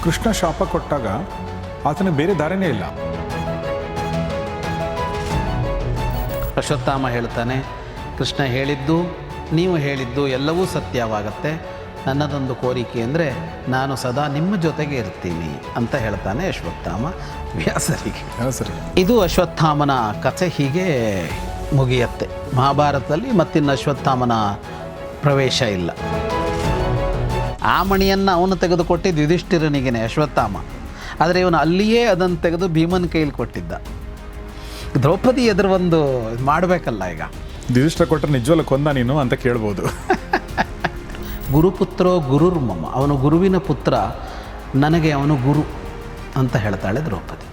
ಕೃಷ್ಣ ಶಾಪ ಕೊಟ್ಟಾಗ ಆತನಿಗೆ ಬೇರೆ ದಾರಿನೇ ಇಲ್ಲ. ಅಶ್ವತ್ಥಾಮ ಹೇಳ್ತಾನೆ, ಕೃಷ್ಣ ಹೇಳಿದ್ದು ನೀವು ಹೇಳಿದ್ದು ಎಲ್ಲವೂ ಸತ್ಯವಾಗತ್ತೆ. ನನ್ನದೊಂದು ಕೋರಿಕೆ ಅಂದರೆ ನಾನು ಸದಾ ನಿಮ್ಮ ಜೊತೆಗೆ ಇರ್ತೀನಿ ಅಂತ ಹೇಳ್ತಾನೆ ಅಶ್ವತ್ಥಾಮ ವ್ಯಾಸರಿಗೆ. ಸರಿ, ಇದು ಅಶ್ವತ್ಥಾಮನ ಕಥೆ ಹೀಗೆ ಮುಗಿಯತ್ತೆ. ಮಹಾಭಾರತದಲ್ಲಿ ಮತ್ತಿನ್ನು ಅಶ್ವತ್ಥಾಮನ ಪ್ರವೇಶ ಇಲ್ಲ. ಆ ಮಣಿಯನ್ನು ಅವನು ತೆಗೆದುಕೊಟ್ಟಿದ್ದು ಯುಧಿಷ್ಠಿರನಿಗೇನೆ ಅಶ್ವತ್ಥಾಮ. ಆದರೆ ಇವನು ಅಲ್ಲಿಯೇ ಅದನ್ನು ತೆಗೆದು ಭೀಮನ ಕೈಯಲ್ಲಿ ಕೊಟ್ಟಿದ್ದ. ದ್ರೌಪದಿ ಎದುರು ಒಂದು ಮಾಡಬೇಕಲ್ಲ. ಈಗ ಯುಧಿಷ್ಠಿರ ಕೊಟ್ಟರೆ ನಿಜವಲ್ಲ ಕೊಂದ ನೀನು ಅಂತ ಕೇಳ್ಬೋದು. ಗುರುಪುತ್ರೋ ಗುರುರ್ಮಮ, ಅವನು ಗುರುವಿನ ಪುತ್ರ, ನನಗೆ ಅವನು ಗುರು ಅಂತ ಹೇಳ್ತಾಳೆ ದ್ರೌಪದಿ.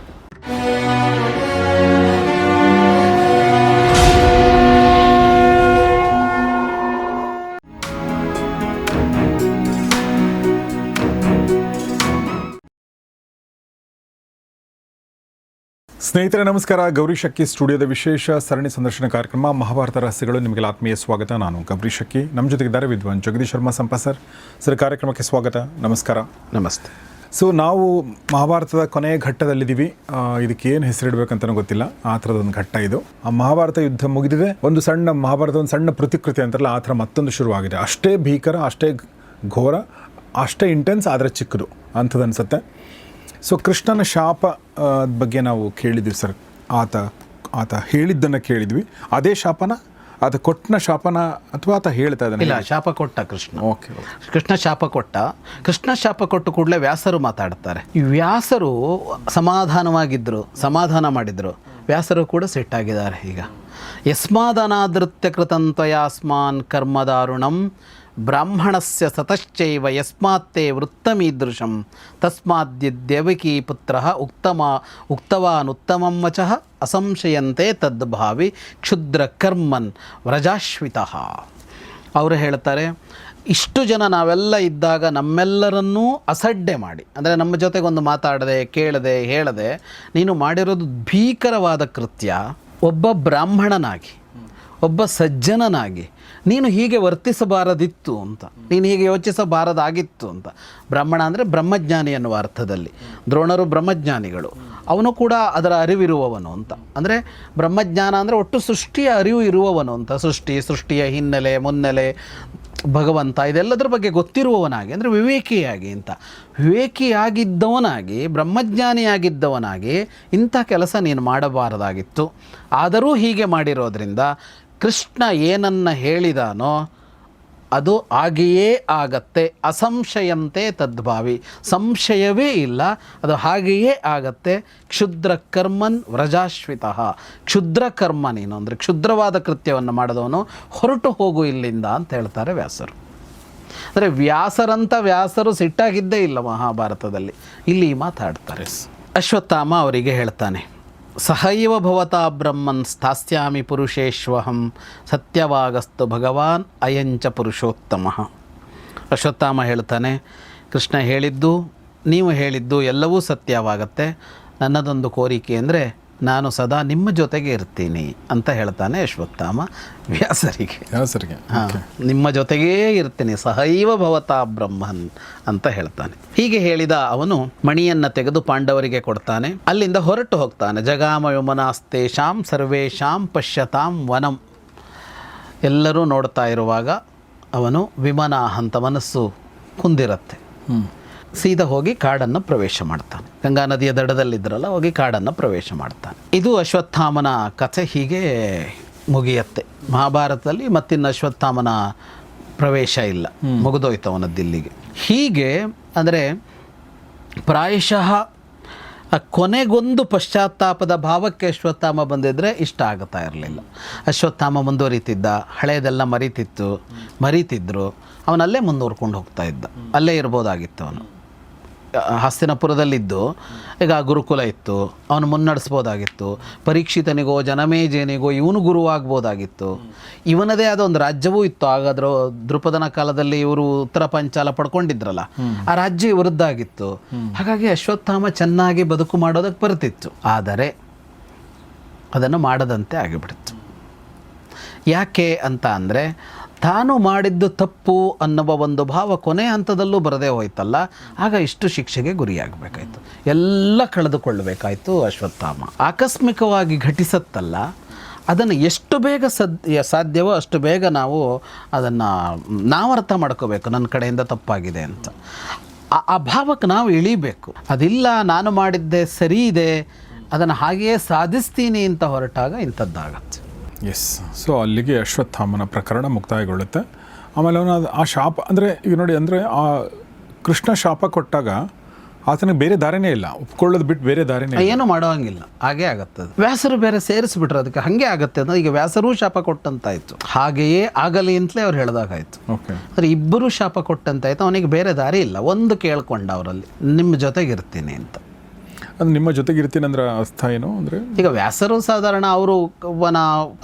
ಸ್ನೇಹಿತರೆ ನಮಸ್ಕಾರ. ಗೌರಿ ಶಕ್ಕಿ ಸ್ಟುಡಿಯೋದ ವಿಶೇಷ ಸರಣಿ ಸಂದರ್ಶನ ಕಾರ್ಯಕ್ರಮ ಮಹಾಭಾರತ ರಹಸ್ಯಗಳು. ನಿಮಗೆ ಆತ್ಮೀಯ ಸ್ವಾಗತ. ನಾನು ಗೌರಿ ಶಕ್ಕಿ. ನಮ್ಮ ಜೊತೆಗಿದ್ದಾರೆ ವಿದ್ವಾನ್ ಜಗದೀಶ್ ಶರ್ಮಾ ಸಂಪ ಸರ್ ಕಾರ್ಯಕ್ರಮಕ್ಕೆ ಸ್ವಾಗತ. ನಮಸ್ಕಾರ. ನಮಸ್ತೆ. ಸೊ ನಾವು ಮಹಾಭಾರತದ ಕೊನೆಯ ಘಟ್ಟದಲ್ಲಿದ್ದೀವಿ. ಇದಕ್ಕೆ ಏನು ಹೆಸರಿಡಬೇಕಂತನೂ ಗೊತ್ತಿಲ್ಲ, ಆ ಥರದೊಂದು ಘಟ್ಟ ಇದು. ಆ ಮಹಾಭಾರತ ಯುದ್ಧ ಮುಗಿದಿದೆ, ಒಂದು ಸಣ್ಣ ಪ್ರತಿಕೃತಿ ಅಂತಾರಲ್ಲ, ಆ ಥರ ಮತ್ತೊಂದು ಶುರುವಾಗಿದೆ. ಅಷ್ಟೇ ಭೀಕರ, ಅಷ್ಟೇ ಘೋರ, ಅಷ್ಟೇ ಇಂಟೆನ್ಸ್, ಆದರೆ ಚಿಕ್ಕದು ಅಂಥದ್ದು ಅನಿಸುತ್ತೆ. ಸೊ ಕೃಷ್ಣನ ಶಾಪ ಬಗ್ಗೆ ನಾವು ಕೇಳಿದ್ವಿ ಸರ್. ಆತ ಹೇಳಿದ್ದನ್ನು ಕೇಳಿದ್ವಿ. ಅದೇ ಶಾಪನ, ಆತ ಕೊಟ್ಟನ ಶಾಪನ, ಅಥವಾ ಆತ ಹೇಳ್ತಾ ಇದ್ದಾನೆ? ಇಲ್ಲ, ಶಾಪ ಕೊಟ್ಟ ಕೃಷ್ಣ. ಓಕೆ, ಕೃಷ್ಣ ಶಾಪ ಕೊಟ್ಟ. ಕೃಷ್ಣ ಶಾಪ ಕೊಟ್ಟು ಕೂಡಲೇ ವ್ಯಾಸರು ಮಾತಾಡ್ತಾರೆ. ಈ ವ್ಯಾಸರು ಸಮಾಧಾನವಾಗಿದ್ದರು, ಸಮಾಧಾನ ಮಾಡಿದರು. ವ್ಯಾಸರು ಕೂಡ ಸಿಟ್ಟಾಗಿದ್ದಾರೆ. ಈಗ ಯಸ್ಮಾದನಾದೃತ್ಯ ಕೃತಂತ್ವಯಾಸ್ಮಾನ್ ಕರ್ಮದಾರುಣಂ ಬ್ರಾಹ್ಮಣಸ್ಯ ಸತಶ್ಚೈವ ಯಸ್ಮಾತ್ತೇ ವೃತ್ತಮೀದೃಶಂ ತಸ್ಮಾದ್ಯದ್ಯವಕೀ ಪುತ್ರ ಉಕ್ತವಾನುತ್ತಮಂ ವಚಃ ಅಸಂಶಯಂತೆ ತದ್ಭಾವಿ ಕ್ಷುದ್ರ ಕರ್ಮನ್ ವ್ರಜಾಶ್ವಿತಃ. ಅವರು ಹೇಳ್ತಾರೆ, ಇಷ್ಟು ಜನ ನಾವೆಲ್ಲ ಇದ್ದಾಗ ನಮ್ಮೆಲ್ಲರನ್ನೂ ಅಸಡ್ಡೆ ಮಾಡಿ, ಅಂದರೆ ನಮ್ಮ ಜೊತೆಗೊಂದು ಮಾತಾಡದೆ, ಕೇಳದೆ, ಹೇಳದೆ ನೀನು ಮಾಡಿರೋದು ಭೀಕರವಾದ ಕೃತ್ಯ. ಒಬ್ಬ ಬ್ರಾಹ್ಮಣನಾಗಿ, ಒಬ್ಬ ಸಜ್ಜನನಾಗಿ ನೀನು ಹೀಗೆ ವರ್ತಿಸಬಾರದಿತ್ತು ಅಂತ, ನೀನು ಹೀಗೆ ಯೋಚಿಸಬಾರದಾಗಿತ್ತು ಅಂತ. ಬ್ರಾಹ್ಮಣ ಅಂದರೆ ಬ್ರಹ್ಮಜ್ಞಾನಿ ಎನ್ನುವ ಅರ್ಥದಲ್ಲಿ. ದ್ರೋಣರು ಬ್ರಹ್ಮಜ್ಞಾನಿಗಳು, ಅವನು ಕೂಡ ಅದರ ಅರಿವಿರುವವನು ಅಂತ. ಅಂದರೆ ಬ್ರಹ್ಮಜ್ಞಾನ ಅಂದರೆ ಒಟ್ಟು ಸೃಷ್ಟಿಯ ಅರಿವು ಇರುವವನು ಅಂತ. ಸೃಷ್ಟಿಯ ಹಿನ್ನೆಲೆ, ಮುನ್ನೆಲೆ, ಭಗವಂತ, ಇದೆಲ್ಲದರ ಬಗ್ಗೆ ಗೊತ್ತಿರುವವನಾಗಿ, ಅಂದರೆ ವಿವೇಕಿಯಾಗಿ ಅಂತ. ವಿವೇಕಿಯಾಗಿದ್ದವನಾಗಿ, ಬ್ರಹ್ಮಜ್ಞಾನಿಯಾಗಿದ್ದವನಾಗಿ ಇಂಥ ಕೆಲಸ ನೀನು ಮಾಡಬಾರದಾಗಿತ್ತು. ಆದರೂ ಹೀಗೆ ಮಾಡಿರೋದ್ರಿಂದ ಕೃಷ್ಣ ಏನನ್ನ ಹೇಳಿದಾನೋ ಅದು ಹಾಗೆಯೇ ಆಗತ್ತೆ. ಅಸಂಶಯಂತೆ ತದ್ಭಾವಿ, ಸಂಶಯವೇ ಇಲ್ಲ, ಅದು ಹಾಗೆಯೇ ಆಗತ್ತೆ. ಕ್ಷುದ್ರ ಕರ್ಮನ್ ವ್ರಜಾಶ್ವಿತಃ, ಕ್ಷುದ್ರ ಕರ್ಮ ನೀನು, ಅಂದರೆ ಕ್ಷುದ್ರವಾದ ಕೃತ್ಯವನ್ನು ಮಾಡಿದವನು ಹೊರಟು ಹೋಗು ಇಲ್ಲಿಂದ ಅಂತ ಹೇಳ್ತಾರೆ ವ್ಯಾಸರು. ಅಂದರೆ ವ್ಯಾಸರು ಸಿಟ್ಟಾಗಿದ್ದೇ ಇಲ್ಲ ಮಹಾಭಾರತದಲ್ಲಿ, ಇಲ್ಲಿ ಮಾತಾಡ್ತಾರೆ. ಅಶ್ವತ್ಥಾಮ ಅವರಿಗೆ ಹೇಳ್ತಾನೆ, ಸಹೈವ ಭವತಾ ಬ್ರಹ್ಮನ್ ಸ್ಥಾಸ್ಯಾಮಿ ಪುರುಷೇಶ್ವಹಂ ಸತ್ಯವಾಗಸ್ತು ಭಗವಾನ್ ಅಯಂಚ ಪುರುಷೋತ್ತಮ. ಅಶ್ವತ್ಥಾಮ ಹೇಳ್ತಾನೆ, ಕೃಷ್ಣ ಹೇಳಿದ್ದು ನೀವು ಹೇಳಿದ್ದು ಎಲ್ಲವೂ ಸತ್ಯವಾಗತ್ತೆ. ನನ್ನದೊಂದು ಕೋರಿಕೆ ಅಂದರೆ ನಾನು ಸದಾ ನಿಮ್ಮ ಜೊತೆಗೆ ಇರ್ತೀನಿ ಅಂತ ಹೇಳ್ತಾನೆ ಅಶ್ವತ್ಥಾಮ ವ್ಯಾಸರಿಗೆ. ನಿಮ್ಮ ಜೊತೆಗೇ ಇರ್ತೀನಿ, ಸಹೈವ ಭವತಾ ಬ್ರಹ್ಮನ್ ಅಂತ ಹೇಳ್ತಾನೆ. ಹೀಗೆ ಹೇಳಿದ ಅವನು ಮಣಿಯನ್ನು ತೆಗೆದು ಪಾಂಡವರಿಗೆ ಕೊಡ್ತಾನೆ. ಅಲ್ಲಿಂದ ಹೊರಟು ಹೋಗ್ತಾನೆ. ಜಗಾಮ ಯಮುನಾಸ್ತೇಷಾಂ ಸರ್ವೇಷಾಂ ಪಶ್ಯತಾಂ ವನಂ. ಎಲ್ಲರೂ ನೋಡ್ತಾ ಇರುವಾಗ ಅವನು ವಿಮನಾಹ ಅಂತ ಮನಸ್ಸು ಕುಂದಿರತ್ತೆ. ಸೀದಾ ಹೋಗಿ ಕಾಡನ್ನು ಪ್ರವೇಶ ಮಾಡ್ತಾನೆ. ಗಂಗಾ ನದಿಯ ದಡದಲ್ಲಿದ್ದರಲ್ಲ, ಹೋಗಿ ಕಾಡನ್ನು ಪ್ರವೇಶ ಮಾಡ್ತಾನೆ. ಇದು ಅಶ್ವತ್ಥಾಮನ ಕಥೆ ಹೀಗೆ ಮುಗಿಯತ್ತೆ. ಮಹಾಭಾರತದಲ್ಲಿ ಮತ್ತಿನ್ನು ಅಶ್ವತ್ಥಾಮನ ಪ್ರವೇಶ ಇಲ್ಲ, ಮುಗಿದೋಯ್ತು ಅವನದ್ದು ಇಲ್ಲಿಗೆ. ಹೀಗೆ ಅಂದರೆ ಪ್ರಾಯಶಃ ಕೊನೆಗೊಂದು ಪಶ್ಚಾತ್ತಾಪದ ಭಾವಕ್ಕೆ ಅಶ್ವತ್ಥಾಮ ಬಂದಿದ್ದರೆ ಇಷ್ಟ ಆಗುತ್ತಾ ಇರಲಿಲ್ಲ. ಅಶ್ವತ್ಥಾಮ ಮುಂದುವರಿತಿದ್ದ, ಹಳೆಯದೆಲ್ಲ ಮರೀತಿದ್ರು, ಅವನಲ್ಲೇ ಮುಂದುವರ್ಕೊಂಡು ಹೋಗ್ತಾ ಇದ್ದ. ಅಲ್ಲೇ ಇರ್ಬೋದಾಗಿತ್ತು ಅವನು. ಹಸ್ತಿನಪುರದಲ್ಲಿದ್ದು ಈಗ ಗುರುಕುಲ ಇತ್ತು, ಅವನು ಮುನ್ನಡೆಸ್ಬೋದಾಗಿತ್ತು. ಪರೀಕ್ಷಿತನಿಗೋ ಜನಮೇಜನಿಗೋ ಇವನು ಗುರುವಾಗ್ಬೋದಾಗಿತ್ತು. ಇವನದೇ ಆದ ಒಂದು ರಾಜ್ಯವೂ ಇತ್ತು. ಆಗಾದರೂ ದೃಪದನ ಕಾಲದಲ್ಲಿ ಇವರು ಉತ್ತರ ಪಾಂಚಾಲ ಪಡ್ಕೊಂಡಿದ್ರಲ್ಲ, ಆ ರಾಜ್ಯ ಇವರದ್ದಾಗಿತ್ತು. ಹಾಗಾಗಿ ಅಶ್ವತ್ಥಾಮ ಚೆನ್ನಾಗಿ ಬದುಕು ಮಾಡೋದಕ್ಕೆ ಬರ್ತಿತ್ತು. ಆದರೆ ಅದನ್ನು ಮಾಡದಂತೆ ಆಗಿಬಿಡ್ತು. ಯಾಕೆ ಅಂತ ಅಂದರೆ ತಾನು ಮಾಡಿದ್ದು ತಪ್ಪು ಅನ್ನುವ ಒಂದು ಭಾವ ಕೊನೆ ಹಂತದಲ್ಲೂ ಬರದೇ ಹೋಯ್ತಲ್ಲ, ಆಗ ಇಷ್ಟು ಶಿಕ್ಷೆಗೆ ಗುರಿಯಾಗಬೇಕಾಯ್ತು, ಎಲ್ಲ ಕಳೆದುಕೊಳ್ಳಬೇಕಾಯ್ತು ಅಶ್ವತ್ಥಾಮ. ಆಕಸ್ಮಿಕವಾಗಿ ಘಟಿಸತ್ತಲ್ಲ, ಅದನ್ನು ಎಷ್ಟು ಬೇಗ ಸಾಧ್ಯವೋ ಅಷ್ಟು ಬೇಗ ನಾವು ಅದನ್ನು ಅರ್ಥ ಮಾಡ್ಕೋಬೇಕು, ನನ್ನ ಕಡೆಯಿಂದ ತಪ್ಪಾಗಿದೆ ಅಂತ. ಆ ಭಾವಕ್ಕೆ ನಾವು ಇಳಿಬೇಕು. ಅದಿಲ್ಲ, ನಾನು ಮಾಡಿದ್ದೆ ಸರಿ ಇದೆ, ಅದನ್ನು ಹಾಗೆಯೇ ಸಾಧಿಸ್ತೀನಿ ಅಂತ ಹೊರಟಾಗ ಇಂಥದ್ದಾಗತ್ತೆ. ಎಸ್. ಸೊ ಅಲ್ಲಿಗೆ ಅಶ್ವತ್ಥಾಮನ ಪ್ರಕರಣ ಮುಕ್ತಾಯಗೊಳ್ಳುತ್ತೆ. ಆಮೇಲೆ ಅವನು ಆ ಶಾಪ ಅಂದರೆ ಈಗ ನೋಡಿ, ಅಂದರೆ ಆ ಕೃಷ್ಣ ಶಾಪ ಕೊಟ್ಟಾಗ ಆತನಿಗೆ ಬೇರೆ ದಾರಿನೇ ಇಲ್ಲ, ಒಪ್ಕೊಳ್ಳೋದು ಬಿಟ್ಟು ಬೇರೆ ದಾರಿನೇ ಇಲ್ಲ, ಏನು ಮಾಡೋ ಹಂಗಿಲ್ಲ, ಹಾಗೇ ಆಗತ್ತೆ. ವ್ಯಾಸರು ಬೇರೆ ಸೇರಿಸ್ಬಿಟ್ರು ಅದಕ್ಕೆ, ಹಾಗೆ ಆಗತ್ತೆ ಅಂದ್ರೆ ಈಗ ವ್ಯಾಸರೂ ಶಾಪ ಕೊಟ್ಟಂತಾಯ್ತು, ಹಾಗೆಯೇ ಆಗಲಿ ಅಂತಲೇ ಅವ್ರು ಹೇಳ್ದಾಗಾಯ್ತು. ಓಕೆ. ಅಂದರೆ ಇಬ್ಬರು ಶಾಪ ಕೊಟ್ಟಂತಾಯ್ತು, ಅವನಿಗೆ ಬೇರೆ ದಾರಿ ಇಲ್ಲ. ಒಂದು ಕೇಳ್ಕೊಂಡ ಅವರಲ್ಲಿ, ನಿಮ್ಮ ಜೊತೆಗಿರ್ತೀನಿ ಅಂತ. ಅದು ನಿಮ್ಮ ಜೊತೆಗಿರ್ತೀನಿ ಅಂದ್ರೆ ಅರ್ಥ ಏನು ಅಂದರೆ, ಈಗ ವ್ಯಾಸರು ಸಾಧಾರಣ ಅವರು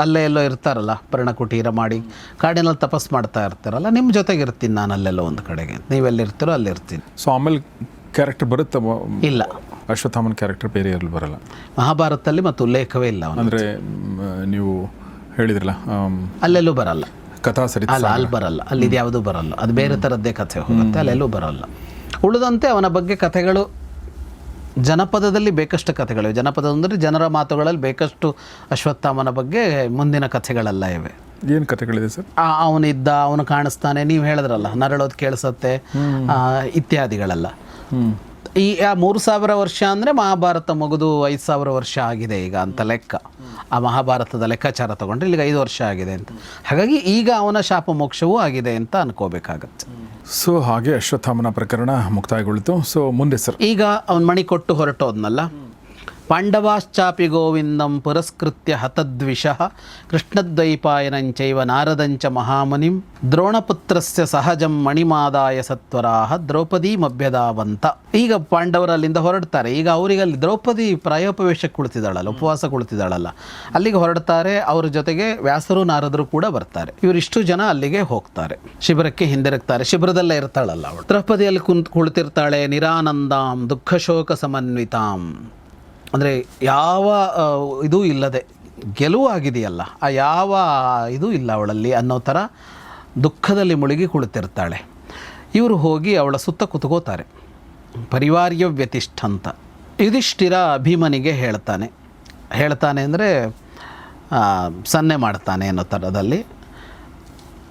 ಅಲ್ಲೇ ಎಲ್ಲೋ ಇರ್ತಾರಲ್ಲ, ಪರ್ಣಕುಟೀರ ಮಾಡಿ ಕಾಡಿನಲ್ಲಿ ತಪಸ್ ಮಾಡ್ತಾ ಇರ್ತಾರಲ್ಲ, ನಿಮ್ಮ ಜೊತೆಗಿರ್ತೀನಿ ನಾನು ಅಲ್ಲೆಲ್ಲೋ ಒಂದು ಕಡೆಗೆ, ನೀವೆಲ್ಲಿರ್ತೀರೋ ಅಲ್ಲಿರ್ತೀನಿ. ಸೊ ಆಮೇಲೆ ಕ್ಯಾರೆಕ್ಟರ್ ಬರುತ್ತೆ ಇಲ್ಲ, ಅಶ್ವತ್ಥಾಮನ ಕ್ಯಾರೆಕ್ಟರ್ ಬೇರೆ ಯಾರು ಬರಲ್ಲ ಮಹಾಭಾರತದಲ್ಲಿ ಮತ್ತು ಉಲ್ಲೇಖವೇ ಇಲ್ಲ ಅವನು. ಅಂದರೆ ನೀವು ಹೇಳಿದ್ರಲ್ಲ ಅಲ್ಲೆಲ್ಲೂ ಬರಲ್ಲ, ಕಥಾಸರಿತ್ ಅಲ್ಲ ಅಲ್ಲಿ ಬರಲ್ಲ, ಅಲ್ಲಿ ಯಾವುದೂ ಬರಲ್ಲ, ಅದು ಬೇರೆ ಥರದ್ದೇ ಕಥೆ ಹೋಗುತ್ತೆ, ಅಲ್ಲೆಲ್ಲೂ ಬರಲ್ಲ. ಉಳಿದಂತೆ ಅವನ ಬಗ್ಗೆ ಕಥೆಗಳು ಜನಪದದಲ್ಲಿ ಬೇಕಷ್ಟು ಕಥೆಗಳಿವೆ. ಜನಪದ ಅಂದರೆ ಜನರ ಮಾತುಗಳಲ್ಲಿ ಬೇಕಷ್ಟು ಅಶ್ವತ್ಥಾಮನ ಬಗ್ಗೆ ಮುಂದಿನ ಕಥೆಗಳೆಲ್ಲ ಇವೆ. ಏನು ಕಥೆಗಳಿದೆ ಸರ್? ಅವನಿದ್ದ, ಅವನು ಕಾಣಿಸ್ತಾನೆ, ನೀವು ಹೇಳಿದ್ರಲ್ಲ ನರಳೋದು ಕೇಳಿಸತ್ತೆ ಇತ್ಯಾದಿಗಳೆಲ್ಲ. ಈ 3000 ವರ್ಷ ಅಂದರೆ ಮಹಾಭಾರತ ಮುಗಿದು 5000 ವರ್ಷ ಆಗಿದೆ ಈಗ ಅಂತ ಲೆಕ್ಕ. ಆ ಮಹಾಭಾರತದ ಲೆಕ್ಕಾಚಾರ ತಗೊಂಡ್ರೆ ಇಲ್ಲಿಗೆ 5 ವರ್ಷ ಆಗಿದೆ ಅಂತ. ಹಾಗಾಗಿ ಈಗ ಅವನ ಶಾಪ ಮೋಕ್ಷವೂ ಆಗಿದೆ ಅಂತ ಅನ್ಕೋಬೇಕಾಗತ್ತೆ. ಸೊ ಹಾಗೆ ಅಶ್ವತ್ಥಾಮನ ಪ್ರಕರಣ ಮುಕ್ತಾಯಗೊಳ್ಳಿತು. ಸೊ ಮುಂದೆ ಸರ್, ಈಗ ಅವನ ಮಣಿ ಕೊಟ್ಟು ಹೊರಟೋದ್ನಲ್ಲ, ಪಾಂಡವಾಶ್ಚಾಪಿ ಗೋವಿಂದಂ ಪುರಸ್ಕೃತ್ಯ ಹತದ್ವಿಷಃ ಕೃಷ್ಣದ್ವೈಪಾಯನಂಚೈವ ನಾರದಂಚ ಮಹಾಮುನಿಂ ದ್ರೋಣಪುತ್ರಸ್ಯ ಸಹಜಂ ಮಣಿಮಾದಾಯ ಸತ್ವರಾಹ ದ್ರೌಪದೀಮಭ್ಯದಾವಂತ. ಈಗ ಪಾಂಡವರು ಅಲ್ಲಿಂದ ಹೊರಡ್ತಾರೆ. ಈಗ ಅವರಿಗೆ ಅಲ್ಲಿ ದ್ರೌಪದಿ ಪ್ರಾಯೋಪವೇಶಕ್ಕೆ ಕುಳಿತಿದ್ದಾಳಲ್ಲ, ಉಪವಾಸ ಕುಳಿತಿದ್ದಾಳಲ್ಲ, ಅಲ್ಲಿಗೆ ಹೊರಡ್ತಾರೆ. ಅವ್ರ ಜೊತೆಗೆ ವ್ಯಾಸರು ನಾರದರು ಕೂಡ ಬರ್ತಾರೆ. ಇವರಿಷ್ಟು ಜನ ಅಲ್ಲಿಗೆ ಹೋಗ್ತಾರೆ, ಶಿಬಿರಕ್ಕೆ ಹಿಂದಿರುಗ್ತಾರೆ. ಶಿಬಿರದಲ್ಲೇ ಇರ್ತಾಳಲ್ಲ ಅವಳು. ದ್ರೌಪದಿಯಲ್ಲಿ ಕುಳಿತಿರ್ತಾಳೆ. ನಿರಾನಂದಾಂ ದುಃಖ ಶೋಕ ಸಮನ್ವಿತಾಂ, ಅಂದರೆ ಯಾವ ಇದೂ ಇಲ್ಲದೆ, ಗೆಲುವು ಆಗಿದೆಯಲ್ಲ ಆ ಯಾವ ಇದೂ ಇಲ್ಲ ಅವಳಲ್ಲಿ ಅನ್ನೋ ಥರ ದುಃಖದಲ್ಲಿ ಮುಳುಗಿ ಕುಳಿತಿರ್ತಾಳೆ. ಇವರು ಹೋಗಿ ಅವಳ ಸುತ್ತ ಕುತ್ಕೋತಾರೆ. ಪರಿವಾರ್ಯ ವ್ಯತಿಷ್ಠಂತ ಯುಧಿಷ್ಠಿರ ಭೀಮನಿಗೆ ಹೇಳ್ತಾನೆ ಅಂದರೆ ಸನ್ನೆ ಮಾಡ್ತಾನೆ ಅನ್ನೋ ಥರದಲ್ಲಿ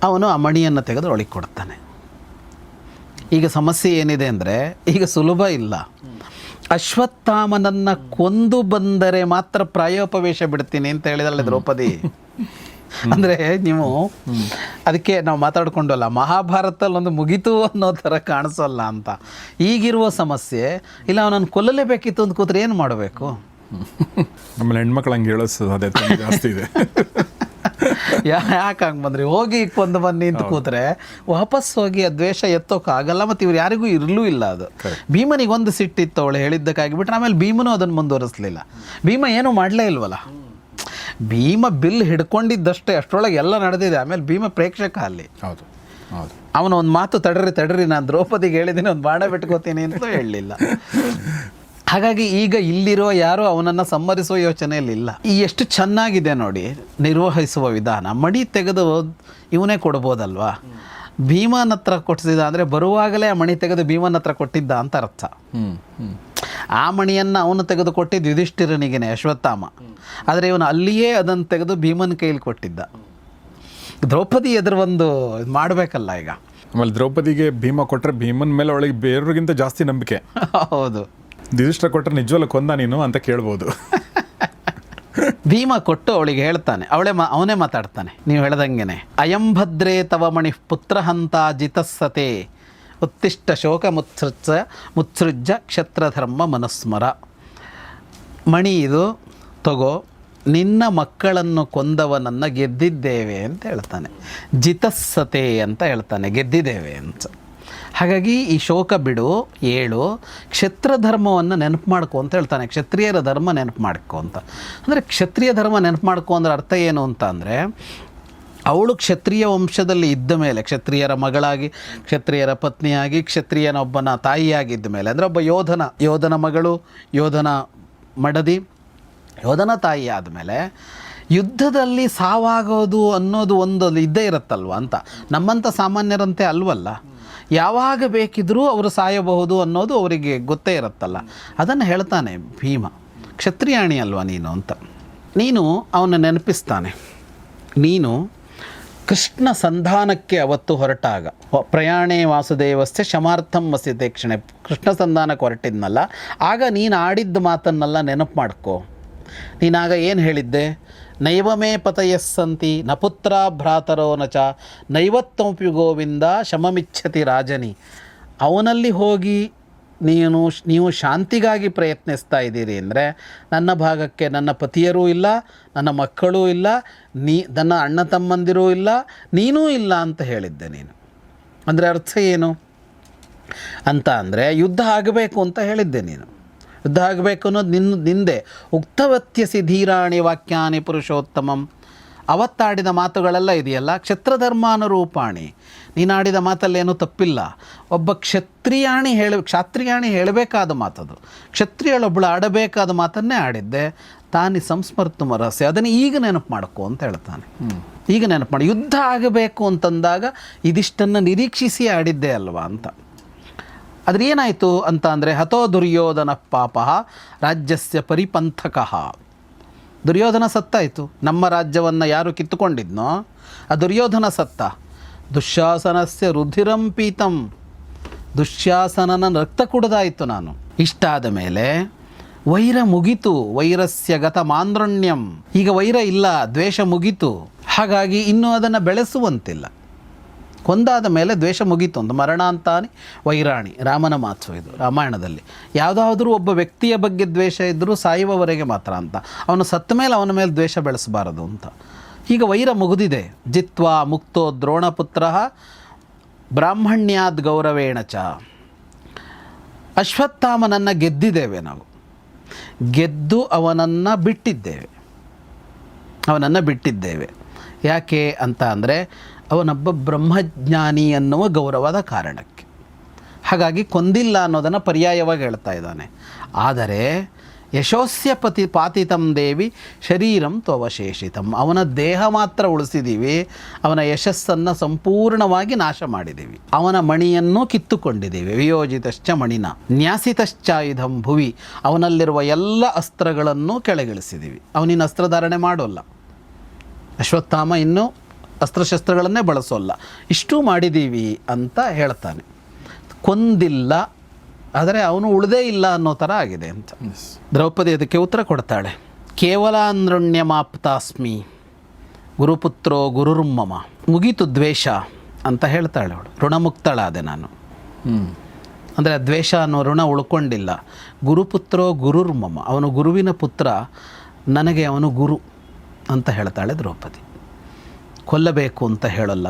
ಅವನು ಆ ಮಣಿಯನ್ನು ತೆಗೆದು ಒಳಗೆ ಕೊಡ್ತಾನೆ. ಈಗ ಸಮಸ್ಯೆ ಏನಿದೆ ಅಂದರೆ, ಈಗ ಸುಲಭ ಇಲ್ಲ. ಅಶ್ವತ್ಥಾಮನನ್ನು ಕೊಂದು ಬಂದರೆ ಮಾತ್ರ ಪ್ರಾಯೋಪವೇಶ ಬಿಡ್ತೀನಿ ಅಂತ ಹೇಳಿದಾಳೆ ದ್ರೌಪದಿ. ಅಂದರೆ ನೀವು ಅದಕ್ಕೆ ನಾವು ಮಾತಾಡ್ಕೊಂಡಲ್ಲ, ಮಹಾಭಾರತದಲ್ಲಿ ಒಂದು ಮುಗಿತು ಅನ್ನೋ ಥರ ಕಾಣಿಸೋಲ್ಲ ಅಂತ. ಈಗಿರುವ ಸಮಸ್ಯೆ ಇಲ್ಲ, ಅವನನ್ನು ಕೊಲ್ಲಲೇಬೇಕಿತ್ತು ಅಂತ ಕೂತ್ರೆ ಏನು ಮಾಡಬೇಕು? ಆಮೇಲೆ ಹೆಣ್ಮಕ್ಳು ಹಂಗೆ ಹೇಳೋ ಸಾಧ್ಯತೆ ಜಾಸ್ತಿ ಇದೆ. ಯಾಕೆ ಹಂಗೆ ಬಂದ್ರಿ, ಹೋಗಿ ಕೊಂದು ಬನ್ನಿ ಅಂತ ಕೂತ್ರೆ ವಾಪಸ್ ಹೋಗಿ ಆ ದ್ವೇಷ ಎತ್ತೋಕ್ಕಾಗಲ್ಲ. ಮತ್ತು ಇವ್ರು ಯಾರಿಗೂ ಇರಲೂ ಇಲ್ಲ. ಅದು ಭೀಮನಿಗೆ ಒಂದು ಸಿಟ್ಟಿತ್ತು ಅವಳು ಹೇಳಿದ್ದಕ್ಕಾಗಿಬಿಟ್ರೆ. ಆಮೇಲೆ ಭೀಮನು ಅದನ್ನು ಮುಂದುವರಿಸಲಿಲ್ಲ. ಭೀಮ ಏನೂ ಮಾಡಲೇ ಇಲ್ವಲ್ಲ. ಭೀಮ ಬಿಲ್ ಹಿಡ್ಕೊಂಡಿದ್ದಷ್ಟೇ, ಅಷ್ಟರೊಳಗೆ ಎಲ್ಲ ನಡೆದಿದೆ. ಆಮೇಲೆ ಭೀಮ ಪ್ರೇಕ್ಷಕ ಅಲ್ಲಿ. ಹೌದು ಹೌದು. ಅವನು ಒಂದು ಮಾತು ತಡ್ರಿ ನಾನು ದ್ರೌಪದಿಗೆ ಹೇಳಿದ್ದೀನಿ, ಒಂದು ಬಾಣ ಬಿಟ್ಕೋತೀನಿ ಅಂತ ಹೇಳಲಿಲ್ಲ. ಹಾಗಾಗಿ ಈಗ ಇಲ್ಲಿರೋ ಯಾರೂ ಅವನನ್ನು ಸಮ್ಮರಿಸುವ ಯೋಚನೆಯಲ್ಲಿಲ್ಲ. ಈ ಎಷ್ಟು ಚೆನ್ನಾಗಿದೆ ನೋಡಿ ನಿರ್ವಹಿಸುವ ವಿಧಾನ. ಮಡಿ ತೆಗೆದು ಇವನೇ ಕೊಡ್ಬೋದಲ್ವಾ? ಭೀಮನ ಹತ್ರ ಕೊಟ್ಟಿದ್ದ ಅಂದರೆ ಬರುವಾಗಲೇ ಆ ಮಣಿ ತೆಗೆದು ಭೀಮನ ಹತ್ರ ಕೊಟ್ಟಿದ್ದ ಅಂತ ಅರ್ಥ. ಆ ಮಣಿಯನ್ನು ಅವನು ತೆಗೆದು ಕೊಟ್ಟಿದ್ದು ಯುಧಿಷ್ಠಿರನಿಗೆ ಅಶ್ವತ್ಥಾಮ. ಆದರೆ ಇವನು ಅಲ್ಲಿಯೇ ಅದನ್ನು ತೆಗೆದು ಭೀಮನ ಕೈಲಿ ಕೊಟ್ಟಿದ್ದ. ದ್ರೌಪದಿ ಎದುರು ಒಂದು ಮಾಡಬೇಕಲ್ಲ ಈಗ. ಆಮೇಲೆ ದ್ರೌಪದಿಗೆ ಭೀಮ ಕೊಟ್ಟರೆ ಭೀಮನ ಮೇಲೆ ಅವಳಿಗೆ ಬೇರೆಯವ್ರಿಗಿಂತ ಜಾಸ್ತಿ ನಂಬಿಕೆ. ಹೌದು. ಯುಧಿಷ್ಠಿರ ಕೊಟ್ಟರೆ ನಿಜವಲ್ಲ ಕೊಂದ ನೀನು ಅಂತ ಕೇಳ್ಬೋದು. ಭೀಮ ಕೊಟ್ಟು ಅವಳಿಗೆ ಹೇಳ್ತಾನೆ, ಅವನೇ ಮಾತಾಡ್ತಾನೆ ನೀವು ಹೇಳ್ದಂಗೆನೆ. ಅಯಂ ಭದ್ರೇ ತವ ಮಣಿ ಪುತ್ರ ಹಂತ ಜಿತಸ್ಸತೆ ಉತ್ತಿಷ್ಟ ಶೋಕ ಮುತ್ಸೃಜ್ಯ ಕ್ಷತ್ರಧರ್ಮ ಮನುಸ್ಮರ. ಮಣಿ ಇದು ತಗೋ, ನಿನ್ನ ಮಕ್ಕಳನ್ನು ಕೊಂದವನನ್ನು ಗೆದ್ದಿದ್ದೇವೆ ಅಂತ ಹೇಳ್ತಾನೆ. ಜಿತಸ್ಸತೆ ಅಂತ ಹೇಳ್ತಾನೆ, ಗೆದ್ದಿದ್ದೇವೆ ಅಂತ. ಹಾಗಾಗಿ ಈ ಶೋಕ ಬಿಡು, ಏಳು, ಕ್ಷತ್ರಧರ್ಮವನ್ನು ನೆನಪು ಮಾಡ್ಕೊ ಅಂತ ಹೇಳ್ತಾನೆ. ಕ್ಷತ್ರಿಯರ ಧರ್ಮ ನೆನಪು ಮಾಡ್ಕೊ ಅಂತ. ಅಂದರೆ ಕ್ಷತ್ರಿಯ ಧರ್ಮ ನೆನಪು ಮಾಡ್ಕೊ ಅಂದ್ರೆ ಅರ್ಥ ಏನು ಅಂತ ಅಂದರೆ, ಅವಳು ಕ್ಷತ್ರಿಯ ವಂಶದಲ್ಲಿ ಇದ್ದ ಮೇಲೆ, ಕ್ಷತ್ರಿಯರ ಮಗಳಾಗಿ, ಕ್ಷತ್ರಿಯರ ಪತ್ನಿಯಾಗಿ, ಕ್ಷತ್ರಿಯನೊಬ್ಬನ ತಾಯಿಯಾಗಿದ್ದ ಮೇಲೆ, ಅಂದರೆ ಒಬ್ಬ ಯೋಧನ ಮಗಳು, ಯೋಧನ ಮಡದಿ, ಯೋಧನ ತಾಯಿ ಆದಮೇಲೆ ಯುದ್ಧದಲ್ಲಿ ಸಾವಾಗೋದು ಅನ್ನೋದು ಒಂದು ಇದ್ದೇ ಇರುತ್ತಲ್ವ ಅಂತ. ನಮ್ಮಂಥ ಸಾಮಾನ್ಯರಂತೆ ಅಲ್ವಲ್ಲ, ಯಾವಾಗ ಬೇಕಿದ್ರೂ ಅವರು ಸಾಯಬಹುದು ಅನ್ನೋದು ಅವರಿಗೆ ಗೊತ್ತೇ ಇರುತ್ತಲ್ಲ. ಅದನ್ನು ಹೇಳ್ತಾನೆ ಭೀಮ, ಕ್ಷತ್ರಿಯಾಣಿ ಅಲ್ವಾ ನೀನು ಅಂತ. ನೀನು ಅವನ ನೆನಪಿಸ್ತಾನೆ. ನೀನು ಕೃಷ್ಣ ಸಂಧಾನಕ್ಕೆ ಅವತ್ತು ಹೊರಟಾಗ, ಪ್ರಯಾಣೇ ವಾಸುದೇವಸ್ಯ ಶಮಾರ್ಥಂ ವಸಿತೆ ಕ್ಷಣೆ, ಕೃಷ್ಣ ಸಂಧಾನಕ್ಕೆ ಹೊರಟಿದ್ನಲ್ಲ, ಆಗ ನೀನು ಆಡಿದ್ದ ಮಾತನ್ನೆಲ್ಲ ನೆನಪು ಮಾಡ್ಕೋ. ನೀನಾಗ ಏನು ಹೇಳಿದ್ದೆ? ನೈವಮೇ ಪತಯಸ್ಸಂತಿ ನ ಪುತ್ರ ಭ್ರಾತರೋ ನಚ ನೈವತ್ತಮಪಿ ಗೋವಿಂದ ಶಮಮಿಚ್ಛತಿ ರಾಜನಿ. ಅವನಲ್ಲಿ ಹೋಗಿ ನೀವು ಶಾಂತಿಗಾಗಿ ಪ್ರಯತ್ನಿಸ್ತಾ ಇದ್ದೀರಿ ಅಂದರೆ, ನನ್ನ ಭಾಗಕ್ಕೆ ನನ್ನ ಪತಿಯರೂ ಇಲ್ಲ, ನನ್ನ ಮಕ್ಕಳೂ ಇಲ್ಲ, ನನ್ನ ಅಣ್ಣ ತಮ್ಮಂದಿರೂ ಇಲ್ಲ, ನೀನೂ ಇಲ್ಲ ಅಂತ ಹೇಳಿದ್ದೆ ನೀನು. ಅಂದರೆ ಅರ್ಥ ಏನು ಅಂತ ಅಂದರೆ, ಯುದ್ಧ ಆಗಬೇಕು ಅಂತ ಹೇಳಿದ್ದೆ ನೀನು. ಯುದ್ಧ ಆಗಬೇಕು ಅನ್ನೋದು ನಿಂದೆ. ಉಕ್ತವತ್ಯಸಿ ಧೀರಾಣಿ ವಾಕ್ಯಾನಿ ಪುರುಷೋತ್ತಮಂ. ಅವತ್ತಾಡಿದ ಮಾತುಗಳೆಲ್ಲ ಇದೆಯಲ್ಲ, ಕ್ಷತ್ರಧರ್ಮಾನುರೂಪಾಣಿ. ನೀನಾಡಿದ ಮಾತಲ್ಲೇನೂ ತಪ್ಪಿಲ್ಲ. ಒಬ್ಬ ಕ್ಷಾತ್ರಿಯಾಣಿ ಹೇಳಬೇಕಾದ ಮಾತದು. ಕ್ಷತ್ರಿಯಳೊಬ್ಬಳು ಆಡಬೇಕಾದ ಮಾತನ್ನೇ ಆಡಿದ್ದೆ. ತಾನಿ ಸಂಸ್ಮರ್ತು ಮರಸ್ಯ, ಅದನ್ನು ಈಗ ನೆನಪು ಮಾಡ್ಕೋ ಅಂತ ಹೇಳ್ತಾನೆ. ಈಗ ನೆನಪು ಮಾಡಿ. ಯುದ್ಧ ಆಗಬೇಕು ಅಂತಂದಾಗ ಇದಿಷ್ಟನ್ನು ನಿರೀಕ್ಷಿಸಿ ಆಡಿದ್ದೆ ಅಲ್ವಾ ಅಂತ. ಅದ್ರ ಏನಾಯಿತು ಅಂತ ಅಂದರೆ, ಹತೋ ದುರ್ಯೋಧನ ಪಾಪ ರಾಜ್ಯಸ್ಯ ಪರಿಪಂಥಕಃ. ದುರ್ಯೋಧನ ಸತ್ತಾಯಿತು. ನಮ್ಮ ರಾಜ್ಯವನ್ನು ಯಾರು ಕಿತ್ತುಕೊಂಡಿದ್ನೋ ಆ ದುರ್ಯೋಧನ ಸತ್ತ. ದುಶ್ಯಾಸನಸ್ಯ ರುಧಿರಂ ಪೀತಂ, ದುಶ್ಯಾಸನನ ರಕ್ತ ಕುಡಿದಾಯಿತು ನಾನು. ಇಷ್ಟಾದ ಮೇಲೆ ವೈರ ಮುಗಿತು. ವೈರಸ್ಯ ಗತ ಮಾಂದ್ರಣ್ಯಂ. ಈಗ ವೈರ ಇಲ್ಲ, ದ್ವೇಷ ಮುಗಿತು. ಹಾಗಾಗಿ ಇನ್ನೂ ಅದನ್ನು ಬೆಳೆಸುವಂತಿಲ್ಲ. ಕೊಂದಾದ ಮೇಲೆ ದ್ವೇಷ ಮುಗೀತು ಅಂತ. ಮರಣಾಂತಾನಿ ವೈರಾಣಿ, ರಾಮನ ಮಾತು ಇದು ರಾಮಾಯಣದಲ್ಲಿ. ಯಾವುದಾದ್ರೂ ಒಬ್ಬ ವ್ಯಕ್ತಿಯ ಬಗ್ಗೆ ದ್ವೇಷ ಇದ್ದರೂ ಸಾಯುವವರೆಗೆ ಮಾತ್ರ ಅಂತ. ಅವನು ಸತ್ತ ಮೇಲೆ ಅವನ ಮೇಲೆ ದ್ವೇಷ ಬೆಳೆಸಬಾರದು ಅಂತ. ಈಗ ವೈರ ಮುಗಿದಿದೆ. ಜಿತ್ವಾ ಮುಕ್ತೋ ದ್ರೋಣಪುತ್ರ ಬ್ರಾಹ್ಮಣ್ಯಾದ್ ಗೌರವೇಣ ಚ. ಅಶ್ವತ್ಥಾಮನನ್ನು ಗೆದ್ದಿದ್ದೇವೆ ನಾವು. ಗೆದ್ದು ಅವನನ್ನು ಬಿಟ್ಟಿದ್ದೇವೆ. ಯಾಕೆ ಅಂತ ಅಂದರೆ, ಅವನೊಬ್ಬ ಬ್ರಹ್ಮಜ್ಞಾನಿ ಅನ್ನುವ ಗೌರವದ ಕಾರಣಕ್ಕೆ. ಹಾಗಾಗಿ ಕೊಂದಿಲ್ಲ ಅನ್ನೋದನ್ನು ಪರ್ಯಾಯವಾಗಿ ಹೇಳ್ತಾ ಇದ್ದಾನೆ. ಆದರೆ ಯಶೋಸ್ಯ ಪಾತಿತಂ ದೇವಿ ಶರೀರಂ ತ್ವವಶೇಷಿತಂ. ಅವನ ದೇಹ ಮಾತ್ರ ಉಳಿಸಿದ್ದೀವಿ, ಅವನ ಯಶಸ್ಸನ್ನು ಸಂಪೂರ್ಣವಾಗಿ ನಾಶ ಮಾಡಿದ್ದೀವಿ. ಅವನ ಮಣಿಯನ್ನು ಕಿತ್ತುಕೊಂಡಿದ್ದೀವಿ. ವಿಯೋಜಿತಶ್ಚ ಮಣಿನ ನ್ಯಾಸಿತಶ್ಚಾಯುಧಂ ಭುವಿ. ಅವನಲ್ಲಿರುವ ಎಲ್ಲ ಅಸ್ತ್ರಗಳನ್ನು ಕೆಳಗಿಳಿಸಿದ್ದೀವಿ. ಅವನಿನ್ನು ಅಸ್ತ್ರಧಾರಣೆ ಮಾಡೋಲ್ಲ. ಅಶ್ವತ್ಥಾಮ ಇನ್ನೂ ಅಸ್ತ್ರಶಸ್ತ್ರಗಳನ್ನೇ ಬಳಸೋಲ್ಲ. ಇಷ್ಟೂ ಮಾಡಿದ್ದೀವಿ ಅಂತ ಹೇಳ್ತಾನೆ. ಕೊಂದಿಲ್ಲ, ಆದರೆ ಅವನು ಉಳಿದೇ ಇಲ್ಲ ಅನ್ನೋ ಥರ ಆಗಿದೆ ಅಂತ. ದ್ರೌಪದಿ ಅದಕ್ಕೆ ಉತ್ತರ ಕೊಡ್ತಾಳೆ. ಕೇವಲ ನೃಣ್ಯಮಾಪ್ತಾಸ್ಮಿ ಗುರುಪುತ್ರೋ ಗುರುರ್ಮಮ. ಮುಗೀತು ದ್ವೇಷ ಅಂತ ಹೇಳ್ತಾಳೆ ಅವಳು. ಋಣಮುಕ್ತಳಾದೆ ನಾನು. ಅಂದರೆ ದ್ವೇಷ ಅನ್ನೋ ಋಣ ಉಳ್ಕೊಂಡಿಲ್ಲ. ಗುರುಪುತ್ರೋ ಗುರುರ್ಮಮ. ಅವನು ಗುರುವಿನ ಪುತ್ರ, ನನಗೆ ಅವನು ಗುರು ಅಂತ ಹೇಳ್ತಾಳೆ ದ್ರೌಪದಿ. ಕೊಲ್ಲಬೇಕು ಅಂತ ಹೇಳಲ್ಲ.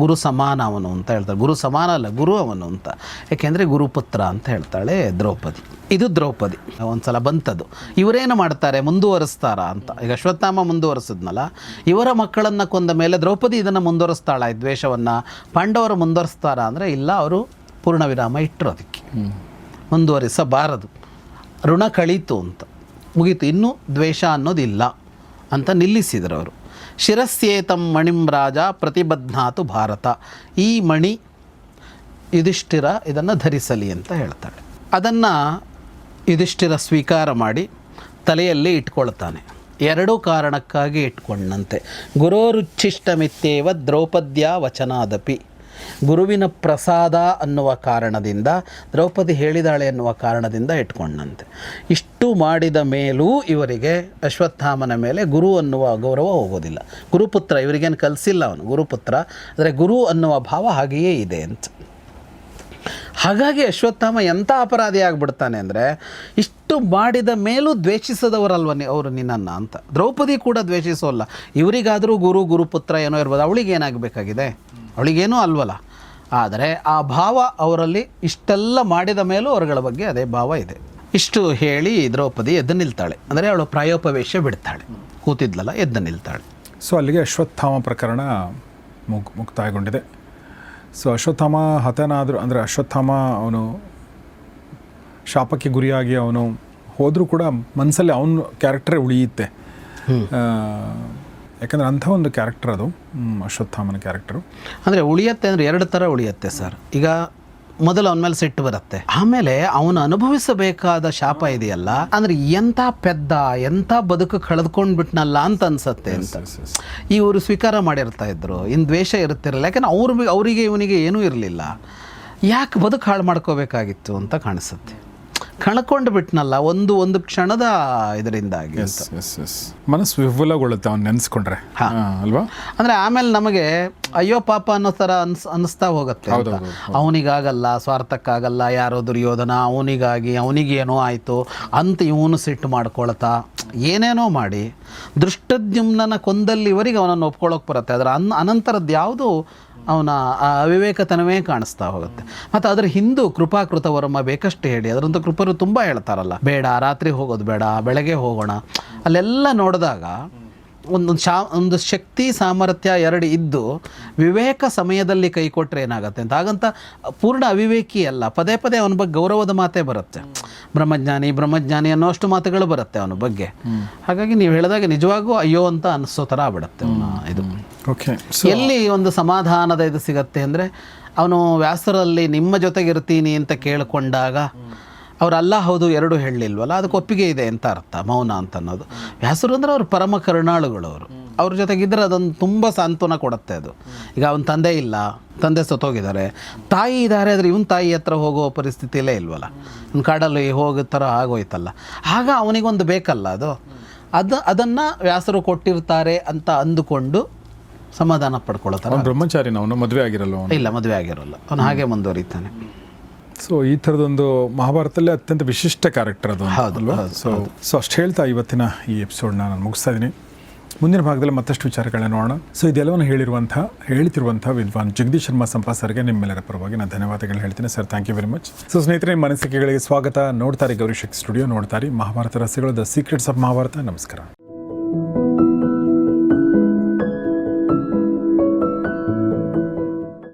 ಗುರು ಸಮಾನ ಅವನು ಅಂತ ಹೇಳ್ತಾಳೆ. ಗುರು ಸಮಾನ ಅಲ್ಲ, ಗುರು ಅವನು ಅಂತ. ಯಾಕೆಂದರೆ ಗುರುಪುತ್ರ ಅಂತ ಹೇಳ್ತಾಳೆ ದ್ರೌಪದಿ. ಇದು ದ್ರೌಪದಿ. ಒಂದು ಸಲ ಬಂತದ್ದು. ಇವರೇನು ಮಾಡ್ತಾರೆ, ಮುಂದುವರಿಸ್ತಾರ ಅಂತ. ಈಗ ಅಶ್ವತ್ಥಾಮ ಮುಂದುವರಿಸಿದ್ನಲ್ಲ, ಇವರ ಮಕ್ಕಳನ್ನು ಕೊಂದ ಮೇಲೆ ದ್ರೌಪದಿ ಇದನ್ನು ಮುಂದುವರಿಸ್ತಾಳ, ಈ ದ್ವೇಷವನ್ನು. ಪಾಂಡವರು ಮುಂದುವರಿಸ್ತಾರ ಅಂದರೆ ಇಲ್ಲ, ಅವರು ಪೂರ್ಣ ವಿರಾಮ ಇಟ್ಟರು. ಅದಕ್ಕೆ ಮುಂದುವರಿಸಬಾರದು, ಋಣ ಕಳೀತು ಅಂತ. ಮುಗೀತು, ಇನ್ನೂ ದ್ವೇಷ ಅನ್ನೋದಿಲ್ಲ ಅಂತ ನಿಲ್ಲಿಸಿದರು ಅವರು. ಶಿರಸ್ಯೇತಂ ಮಣಿಂ ರಾಜ ಪ್ರತಿಬಧ್ನಾತು ಭಾರತ. ಈ ಮಣಿ ಯುಧಿಷ್ಠಿರ ಇದನ್ನು ಧರಿಸಲಿ ಅಂತ ಹೇಳ್ತಾಳೆ. ಅದನ್ನು ಯುಧಿಷ್ಠಿರ ಸ್ವೀಕಾರ ಮಾಡಿ ತಲೆಯಲ್ಲಿ ಇಟ್ಕೊಳ್ತಾನೆ. ಎರಡೂ ಕಾರಣಕ್ಕಾಗಿ ಇಟ್ಕೊಂಡಂತೆ. ಗುರೋರುಚ್ಛಿಷ್ಟಮಿತ್ಯೇವ ದ್ರೌಪದ್ಯ ವಚನಾದಪಿ. ಗುರುವಿನ ಪ್ರಸಾದ ಅನ್ನುವ ಕಾರಣದಿಂದ, ದ್ರೌಪದಿ ಹೇಳಿದಾಳೆ ಅನ್ನುವ ಕಾರಣದಿಂದ ಇಟ್ಕೊಂಡಂತೆ. ಇಷ್ಟು ಮಾಡಿದ ಮೇಲೂ ಇವರಿಗೆ ಅಶ್ವತ್ಥಾಮನ ಮೇಲೆ ಗುರು ಅನ್ನುವ ಗೌರವ ಹೋಗೋದಿಲ್ಲ. ಗುರುಪುತ್ರ ಇವರಿಗೇನು ಕಲಿಸಿಲ್ಲ ಅವನು, ಗುರುಪುತ್ರ. ಆದರೆ ಗುರು ಅನ್ನುವ ಭಾವ ಹಾಗೆಯೇ ಇದೆ ಅಂತ. ಹಾಗಾಗಿ ಅಶ್ವತ್ಥಾಮ ಎಂಥ ಅಪರಾಧಿ ಆಗಿಬಿಡ್ತಾನೆ ಅಂದರೆ, ಇಷ್ಟು ಮಾಡಿದ ಮೇಲೂ ದ್ವೇಷಿಸದವರಲ್ವ ಅವರು ನಿನ್ನನ್ನು ಅಂತ. ದ್ರೌಪದಿ ಕೂಡ ದ್ವೇಷಿಸೋಲ್ಲ. ಇವರಿಗಾದರೂ ಗುರುಪುತ್ರ ಏನೋ ಇರ್ಬೋದು, ಅವಳಿಗೇನಾಗಬೇಕಾಗಿದೆ? ಅವಳಿಗೇನೂ ಅಲ್ವಲ್ಲ. ಆದರೆ ಆ ಭಾವ ಅವರಲ್ಲಿ ಇಷ್ಟೆಲ್ಲ ಮಾಡಿದ ಮೇಲೂ ಅವರುಗಳ ಬಗ್ಗೆ ಅದೇ ಭಾವ ಇದೆ. ಇಷ್ಟು ಹೇಳಿ ದ್ರೌಪದಿ ಎದ್ದು ನಿಲ್ತಾಳೆ. ಅಂದರೆ ಅವಳು ಪ್ರಾಯೋಪವೇಶ ಬಿಡ್ತಾಳೆ. ಕೂತಿದ್ಲಲ್ಲ, ಎದ್ದು ನಿಲ್ತಾಳೆ. ಸೊ ಅಲ್ಲಿಗೆ ಅಶ್ವತ್ಥಾಮ ಪ್ರಕರಣ ಮುಕ್ತಾಯಗೊಂಡಿದೆ. ಸೊ ಅಶ್ವತ್ಥಾಮ ಹತನಾದರೂ, ಅಂದರೆ ಅಶ್ವತ್ಥಾಮ ಅವನು ಶಾಪಕ್ಕೆ ಗುರಿಯಾಗಿ ಅವನು ಹೋದರೂ ಕೂಡ ಮನಸ್ಸಲ್ಲಿ ಅವನ ಕ್ಯಾರೆಕ್ಟರೇ ಉಳಿಯುತ್ತೆ. ಯಾಕಂದರೆ ಅಂಥ ಒಂದು ಕ್ಯಾರೆಕ್ಟರ್ ಅದು ಅಶ್ವತ್ಥಾಮನ ಕ್ಯಾರೆಕ್ಟರು. ಅಂದರೆ ಉಳಿಯತ್ತೆ ಅಂದರೆ ಎರಡು ಥರ ಉಳಿಯತ್ತೆ ಸರ್. ಈಗ ಮೊದಲು ಅವನ ಮೇಲೆ ಸಿಟ್ಟು ಬರುತ್ತೆ, ಆಮೇಲೆ ಅವನು ಅನುಭವಿಸಬೇಕಾದ ಶಾಪ ಇದೆಯಲ್ಲ, ಅಂದರೆ ಎಂಥ ಪೆದ್ದ ಎಂಥ ಬದುಕು ಕಳೆದುಕೊಂಡು ಬಿಟ್ನಲ್ಲ ಅಂತ ಅನ್ಸತ್ತೆ ಅಂತ ಇವರು ಸ್ವೀಕಾರ ಮಾಡಿರ್ತಾ ಇದ್ರು. ಇನ್ನು ದ್ವೇಷ ಇರುತ್ತಿರಲಿಲ್ಲ, ಯಾಕಂದ್ರೆ ಅವರಿಗೆ ಇವನಿಗೆ ಏನೂ ಇರಲಿಲ್ಲ, ಯಾಕೆ ಬದುಕು ಹಾಳು ಮಾಡ್ಕೋಬೇಕಾಗಿತ್ತು ಅಂತ ಕಾಣಿಸುತ್ತೆ. ಕಳ್ಕೊಂಡು ಬಿಟ್ನಲ್ಲ ಒಂದು ಕ್ಷಣದ ಇದರಿಂದಾಗಿ ಮನಸ್ಸು ವಿಫಲಗೊಳ್ಳುತ್ತೆ ಅವ್ನು ನೆನೆಸ್ಕೊಂಡ್ರೆ ಅಲ್ವಾ. ಅಂದರೆ ಆಮೇಲೆ ನಮಗೆ ಅಯ್ಯೋ ಪಾಪ ಅನ್ನೋ ಥರ ಅನ್ನಿಸ್ತಾ ಹೋಗುತ್ತೆ. ಅವನಿಗಾಗಲ್ಲ, ಸ್ವಾರ್ಥಕ್ಕಾಗಲ್ಲ, ಯಾರೋ ದುರ್ಯೋಧನ ಅವನಿಗೇನೋ ಆಯಿತು ಅಂತ ಇವನು ಸಿಟ್ಟು ಮಾಡ್ಕೊಳ್ತಾ ಏನೇನೋ ಮಾಡಿ ದೃಷ್ಟದ್ಯುಮ್ನನ ಕೊಂದಲ್ಲಿವರೆಗೆ ಅವನನ್ನು ಒಪ್ಕೊಳ್ಳೋಕೆ ಬರುತ್ತೆ. ಅದರ ಅನಂತರದ್ದು ಯಾವುದು ಅವನ ಅವಿವೇಕತನವೇ ಕಾಣಿಸ್ತಾ ಹೋಗುತ್ತೆ. ಮತ್ತು ಅದರ ಹಿಂದೂ ಕೃಪಾಕೃತ ವರ್ಮ ಬೇಕಷ್ಟು ಹೇಳಿ, ಅದರಂತ ಕೃಪರು ತುಂಬ ಹೇಳ್ತಾರಲ್ಲ, ಬೇಡ ರಾತ್ರಿ ಹೋಗೋದು ಬೇಡ, ಬೆಳಗ್ಗೆ ಹೋಗೋಣ. ಅಲ್ಲೆಲ್ಲ ನೋಡಿದಾಗ ಒಂದು ಶಕ್ತಿ ಸಾಮರ್ಥ್ಯ ಎರಡು ಇದ್ದು ವಿವೇಕ ಸಮಯದಲ್ಲಿ ಕೈ ಕೊಟ್ಟರೆ ಏನಾಗುತ್ತೆ ಅಂತ. ಹಾಗಂತ ಪೂರ್ಣ ಅವಿವೇಕಿ ಅಲ್ಲ, ಪದೇ ಪದೇ ಅವನ ಬಗ್ಗೆ ಗೌರವದ ಮಾತೇ ಬರುತ್ತೆ. ಬ್ರಹ್ಮಜ್ಞಾನಿ ಅನ್ನೋಷ್ಟು ಮಾತುಗಳು ಬರುತ್ತೆ ಅವನ ಬಗ್ಗೆ. ಹಾಗಾಗಿ ನೀವು ಹೇಳಿದಾಗ ನಿಜವಾಗೂ ಅಯ್ಯೋ ಅಂತ ಅನಿಸೋ ಥರ ಆಗ್ಬಿಡುತ್ತೆ ಇದು. ಓಕೆ, ಎಲ್ಲಿ ಒಂದು ಸಮಾಧಾನದ ಇದು ಸಿಗತ್ತೆ ಅಂದರೆ, ಅವನು ವ್ಯಾಸರಲ್ಲಿ ನಿಮ್ಮ ಜೊತೆಗಿರ್ತೀನಿ ಅಂತ ಕೇಳಿಕೊಂಡಾಗ ಅವರಲ್ಲ ಹೌದು ಎರಡೂ ಹೇಳಲಿಲ್ವಲ್ಲ, ಅದಕ್ಕೆ ಒಪ್ಪಿಗೆ ಇದೆ ಅಂತ ಅರ್ಥ ಮೌನ ಅಂತ ಅನ್ನೋದು. ವ್ಯಾಸರು ಅಂದರೆ ಅವರು ಪರಮ ಕರುಣಾಳುಗಳು, ಅವ್ರ ಜೊತೆಗಿದ್ದರೆ ಅದೊಂದು ತುಂಬ ಸಾಂತ್ವನ ಕೊಡುತ್ತೆ ಅದು. ಈಗ ಅವನ ತಂದೆ ಸತ್ತೋಗಿದ್ದಾರೆ, ತಾಯಿ ಇದ್ದಾರೆ, ಆದರೆ ಇವನ ತಾಯಿ ಹತ್ರ ಹೋಗೋ ಪರಿಸ್ಥಿತಿಯಲ್ಲೇ ಇಲ್ವಲ್ಲ, ಇವ್ನು ಕಾಡಲ್ಲಿ ಹೋಗೋ ಥರ ಆಗೋಯ್ತಲ್ಲ. ಆಗ ಅವನಿಗೊಂದು ಬೇಕಲ್ಲ ಅದನ್ನು ವ್ಯಾಸರು ಕೊಟ್ಟಿರ್ತಾರೆ ಅಂತ ಅಂದುಕೊಂಡು ಸಮಾಧಾನ ಪಡ್ಕೊಳ್ಳೋತಾರೆ. ಬ್ರಹ್ಮಚಾರಿನ ಅವನು ಮದುವೆ ಆಗಿರಲ್ಲ, ಇಲ್ಲ ಮದುವೆ ಆಗಿರೋಲ್ಲ, ಅವನು ಹಾಗೆ ಮುಂದುವರಿತಾನೆ. ಸೊ ಈ ಥರದೊಂದು ಮಹಾಭಾರತದಲ್ಲಿ ಅತ್ಯಂತ ವಿಶಿಷ್ಟ ಕ್ಯಾರೆಕ್ಟರ್ ಅದು ಅಲ್ವಾ. ಸೊ ಅಷ್ಟು ಹೇಳ್ತಾ ಇವತ್ತಿನ ಈ ಎಪಿಸೋಡ್ನ ನಾನು ಮುಗಿಸ್ತಾ ಇದ್ದೀನಿ. ಮುಂದಿನ ಭಾಗದಲ್ಲಿ ಮತ್ತಷ್ಟು ವಿಚಾರಗಳನ್ನ ನೋಡೋಣ. ಸೊ ಇದೆಲ್ಲವನ್ನು ಹೇಳ್ತಿರುವಂಥ ವಿದ್ವಾನ್ ಜಗದೀಶ್ ಶರ್ಮಾ ಸಂಪಾ ಸರ್ಗೆ ನಿಮ್ಮೆಲ್ಲರ ಪರವಾಗಿ ನಾನು ಧನ್ಯವಾದಗಳು ಹೇಳ್ತೀನಿ sir. Thank you very much. So ಸ್ನೇಹಿತರೆ, ನಿಮ್ಮ ಅನಿಸಿಕೆಗಳಿಗೆ ಸ್ವಾಗತ. ನೋಡ್ತಾರೆ ಗೌರಿ ಶಕ್ತಿ ಸ್ಟುಡಿಯೋ, ನೋಡ್ತಾರೆ ಮಹಾಭಾರತ ರಹಸ್ಯಗಳು, ದ ಸೀಕ್ರೆಟ್ಸ್ ಆಫ್ ಮಹಾಭಾರತ. ನಮಸ್ಕಾರ.